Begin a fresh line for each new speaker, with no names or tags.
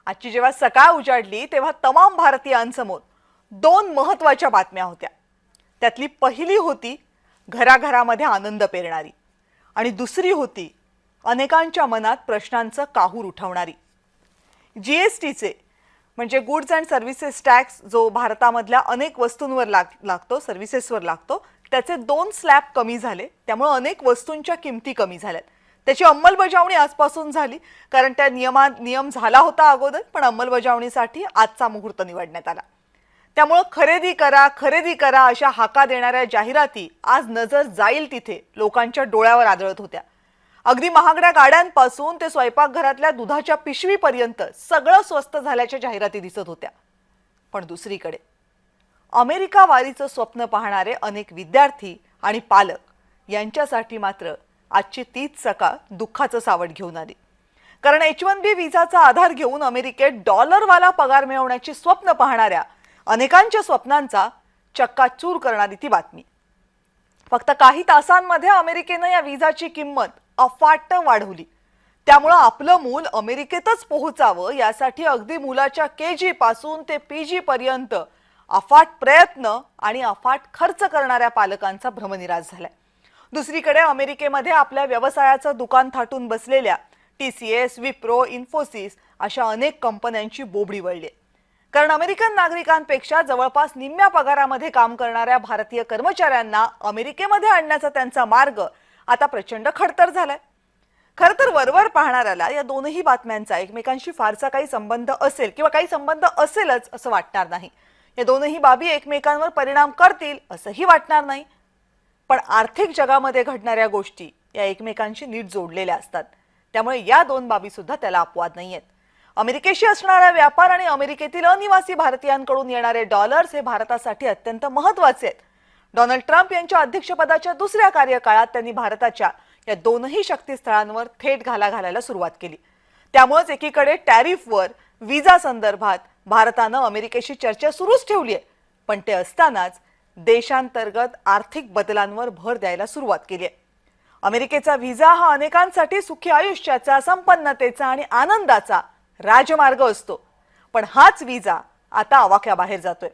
आजची जेव्हा सकाळ उजाडली तेव्हा तमाम भारतीयांसमोर दोन महत्त्वाच्या बातम्या होत्या। त्यातली पहिली होती घराघरामध्ये आनंद पेरणारी आणि दुसरी होती अनेकांच्या मनात प्रश्नांचं काहूर उठवणारी। जीएसटीचे म्हणजे गुड्स अँड सर्व्हिसेस टॅक्स जो भारतामधल्या अनेक वस्तूंवर लागतो, सर्व्हिसेसवर लागतो, त्याचे 2 स्लॅब कमी झाले, त्यामुळे अनेक वस्तूंच्या किमती कमी झाल्यात। त्याची अंमलबजावणी आजपासून झाली, कारण त्या नियम झाला होता अगोदर, पण अंमलबजावणीसाठी आजचा मुहूर्त निवडण्यात आला। त्यामुळे खरेदी करा अशा हाका देणाऱ्या जाहिराती आज नजर जाईल तिथे लोकांच्या डोळ्यावर आदळत होत्या। अगदी महागड्या गाड्यांपासून ते स्वयंपाकघरातल्या दुधाच्या पिशवीपर्यंत सगळं स्वस्त झाल्याच्या जाहिराती दिसत होत्या। पण दुसरीकडे अमेरिका वारीचं स्वप्न पाहणारे अनेक विद्यार्थी आणि पालक यांच्यासाठी मात्र आजची तीच सकाळ दुःखाचं सावट घेऊन आली। कारण H1B विजाचा आधार घेऊन अमेरिकेत डॉलरवाला पगार मिळवण्याची स्वप्न पाहणाऱ्या अनेकांच्या स्वप्नांचा चक्काचूर करणारी ती बातमी। फक्त काही तासांमध्ये अमेरिकेने या विजाची किंमत अफाट वाढवली। त्यामुळे आपलं मूल अमेरिकेतच पोहोचावं यासाठी अगदी मुलाच्या KG पासून ते PG पर्यंत अफाट प्रयत्न आणि अफाट खर्च करणाऱ्या पालकांचा भ्रमनिरास झालाय। दुसरीकडे अमेरिकेमध्ये आपल्या व्यवसायाचं दुकान थाटून बसलेल्या TCS, विप्रो, इन्फोसिस अशा अनेक कंपन्यांची बोबडी वळली। कारण अमेरिकन नागरिकांपेक्षा जवळपास निम्म्या पगारामध्ये काम करणाऱ्या भारतीय कर्मचाऱ्यांना अमेरिकेमध्ये आणण्याचा त्यांचा मार्ग आता प्रचंड खडतर झालाय। खरं तर वरवर पाहणाऱ्याला या दोनही बातम्यांचा एकमेकांशी फारसा काही संबंध असेल किंवा काही संबंध असेलच असं वाटणार नाही। या दोनही बाबी एकमेकांवर परिणाम करतील असंही वाटणार नाही। पण आर्थिक जगामध्ये घडणाऱ्या गोष्टी या एकमेकांशी नीट जोडलेल्या असतात। त्यामुळे या दोन बाबी सुद्धा त्याला अपवाद नाहीयेत। अमेरिकेशी असणारा व्यापार आणि अमेरिकेतील अनिवासी भारतीयांकडून येणारे डॉलर्स हे भारतासाठी अत्यंत महत्त्वाचे आहेत। डोनाल्ड ट्रम्प यांच्या अध्यक्षपदाच्या दुसऱ्या कार्यकाळात त्यांनी भारताच्या या दोनही शक्तीस्थळांवर थेट घाला घालायला सुरुवात केली। त्यामुळेच एकीकडे टॅरिफवर विजा संदर्भात भारतानं अमेरिकेशी चर्चा सुरूच ठेवली आहे, पण ते असतानाच देशांतर्गत आर्थिक बदलांवर भर द्यायला सुरुवात केली आहे। अमेरिकेचा व्हिसा हा अनेकांसाठी सुखी आयुष्याचा, संपन्नतेचा आणि आनंदाचा राजमार्ग असतो, पण हाच व्हिसा आता आवाक्याबाहेर जातोय।